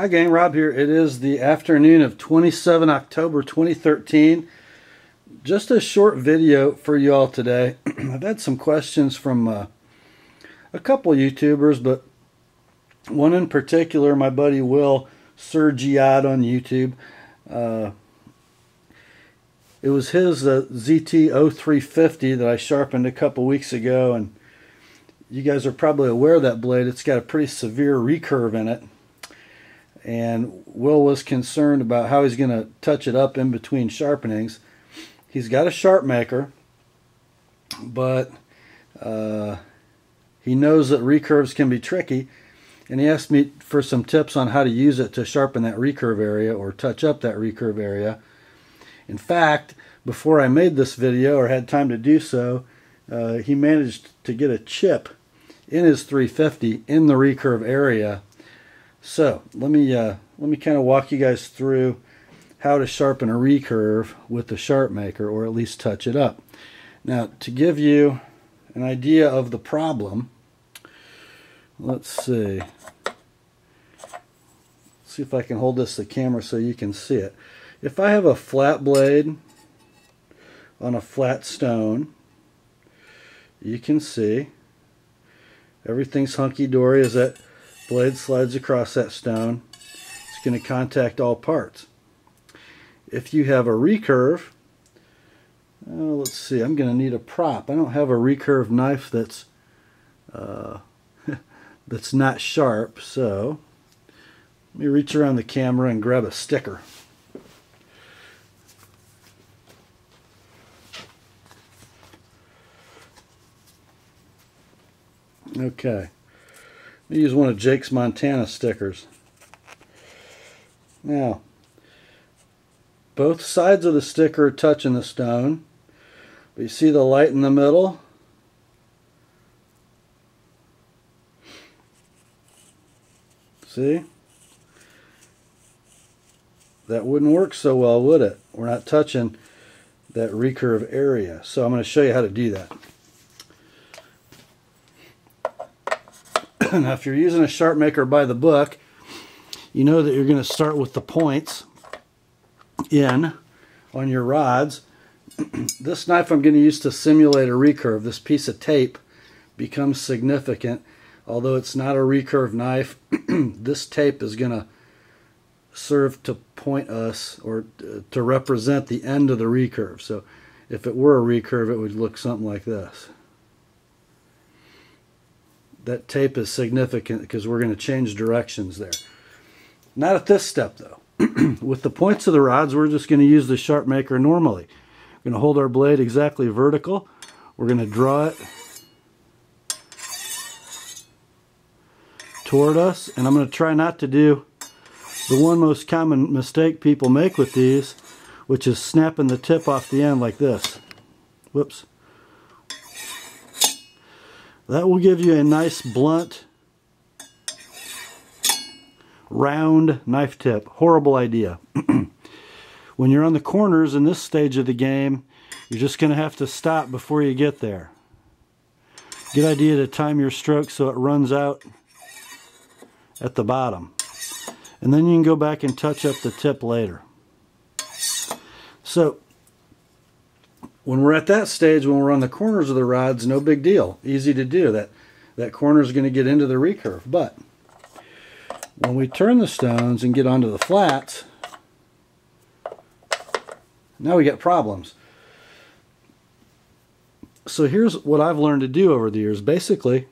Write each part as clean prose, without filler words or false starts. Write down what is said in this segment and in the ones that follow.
Hi gang, Rob here. It is the afternoon of 27 October 2013. Just a short video for you all today. I've had some questions from a couple YouTubers, but one in particular, my buddy Will Sergiad on YouTube. It was his ZT0350 that I sharpened a couple weeks ago, and you guys are probably aware of that blade. It's got a pretty severe recurve in it. And Will was concerned about how he's going to touch it up in between sharpenings. He's got a Sharpmaker, but he knows that recurves can be tricky, and he asked me for some tips on how to use it to sharpen that recurve area or touch up that recurve area. In fact, before I made this video or had time to do so, he managed to get a chip in his 350 in the recurve area. So let me kind of walk you guys through how to sharpen a recurve with the Sharpmaker, or at least touch it up. Now, to give you an idea of the problem, let's see if I can hold this to the camera so you can see it. If I have a flat blade on a flat stone, you can see everything's hunky-dory as that blade slides across that stone. It's going to contact all parts. If you have a recurve, let's see, I'm going to need a prop. I don't have a recurve knife that's that's not sharp, so let me reach around the camera and grab a sticker. Okay. I use one of Jake's Montana stickers. Now, both sides of the sticker are touching the stone, but you see the light in the middle? See? That wouldn't work so well, would it? We're not touching that recurve area. So I'm going to show you how to do that. Now, if you're using a Sharpmaker by the book, you know that you're going to start with the points in on your rods. This knife I'm going to use to simulate a recurve. This piece of tape becomes significant. Although it's not a recurve knife, this tape is going to serve to point us, or to represent the end of the recurve. So if it were a recurve, it would look something like this. That tape is significant because we're going to change directions there. Not at this step though. With the points of the rods, we're just going to use the Sharpmaker normally. We're going to hold our blade exactly vertical. We're going to draw it toward us, and I'm going to try not to do the one most common mistake people make with these, which is snapping the tip off the end like this. Whoops. That will give you a nice blunt, round knife tip. Horrible idea. When you're on the corners in this stage of the game, you're just going to have to stop before you get there. Good idea to time your stroke so it runs out at the bottom. And then you can go back and touch up the tip later. So, when we're at that stage, when we're on the corners of the rods, no big deal. Easy to do. That corner is going to get into the recurve. But when we turn the stones and get onto the flats, now we get problems. So here's what I've learned to do over the years. Basically,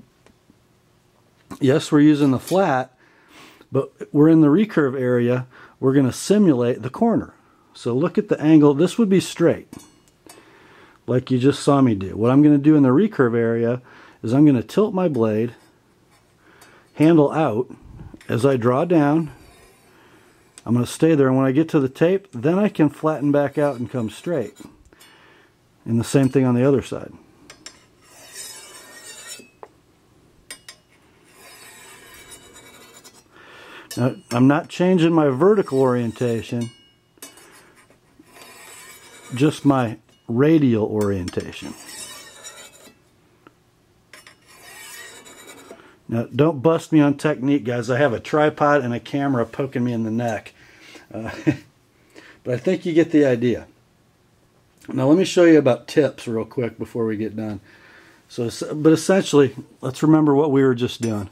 yes, we're using the flat, but we're in the recurve area. We're going to simulate the corner. So look at the angle. This would be straight, like you just saw me do. What I'm going to do in the recurve area is I'm going to tilt my blade, handle out, as I draw down. I'm going to stay there, and when I get to the tape, then I can flatten back out and come straight. And the same thing on the other side. Now, I'm not changing my vertical orientation, just my radial orientation. Now, don't bust me on technique, guys. I have a tripod and a camera poking me in the neck. But I think you get the idea. Now, let me show you about tips real quick before we get done. But essentially, let's remember what we were just doing.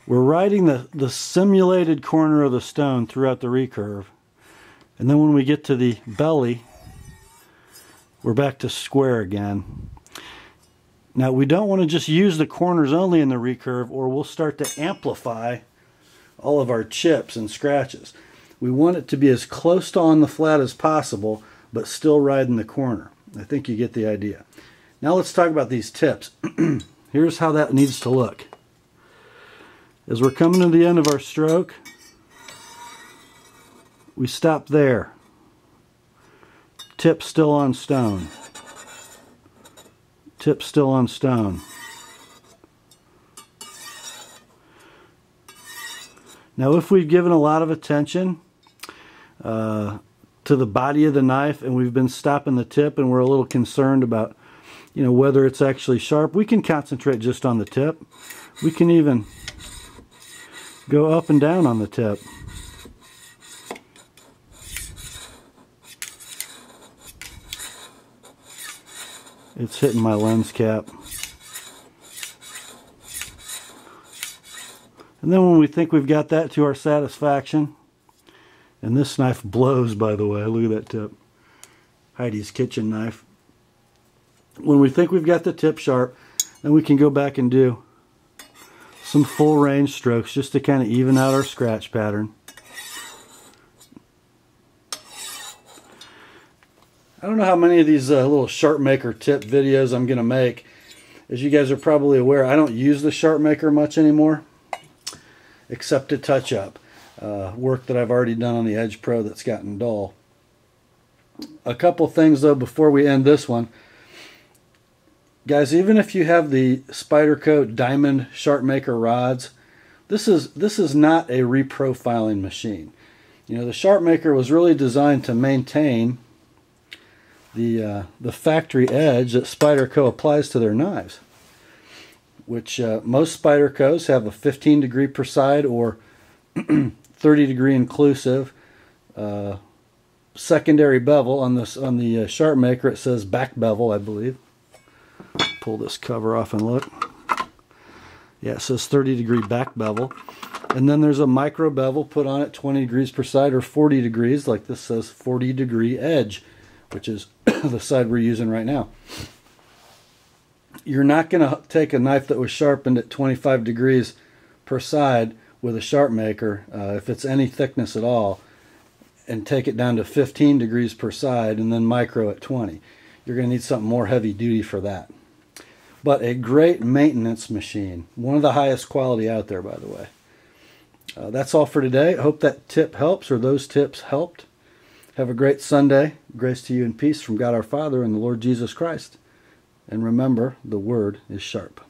We're riding the simulated corner of the stone throughout the recurve. And then when we get to the belly, we're back to square again. Now, we don't want to just use the corners only in the recurve, or we'll start to amplify all of our chips and scratches. We want it to be as close to on the flat as possible, but still riding the corner. I think you get the idea. Now let's talk about these tips. Here's how that needs to look. As we're coming to the end of our stroke, we stop there. Tip still on stone. Tip still on stone. Now, if we've given a lot of attention to the body of the knife and we've been stopping the tip and we're a little concerned about, you know, whether it's actually sharp, we can concentrate just on the tip. We can even go up and down on the tip. It's hitting my lens cap. And then when we think we've got that to our satisfaction, and this knife blows, by the way, look at that tip. Heidi's kitchen knife. When we think we've got the tip sharp, then we can go back and do some full range strokes just to kind of even out our scratch pattern. I don't know how many of these little Sharpmaker tip videos I'm going to make. As you guys are probably aware, I don't use the Sharpmaker much anymore, except to touch up work that I've already done on the Edge Pro that's gotten dull. A couple things though before we end this one. Guys, even if you have the Spyderco Diamond Sharpmaker rods, this is not a reprofiling machine. You know, the Sharpmaker was really designed to maintain the factory edge that Spyderco applies to their knives, which most Spydercos have a 15 degree per side or 30 degree inclusive secondary bevel. On the Sharpmaker it says back bevel, I believe. Pull this cover off and look. Yeah, it says 30 degree back bevel. And then there's a micro bevel put on it 20 degrees per side or 40 degrees, like this says 40 degree edge, which is the side we're using right now. You're not going to take a knife that was sharpened at 25 degrees per side with a Sharpmaker, if it's any thickness at all, and take it down to 15 degrees per side and then micro at 20. You're going to need something more heavy duty for that. But a great maintenance machine. One of the highest quality out there, by the way. That's all for today. I hope that tip helps, or those tips helped. Have a great Sunday. Grace to you and peace from God our Father and the Lord Jesus Christ. And remember, the Word is sharp.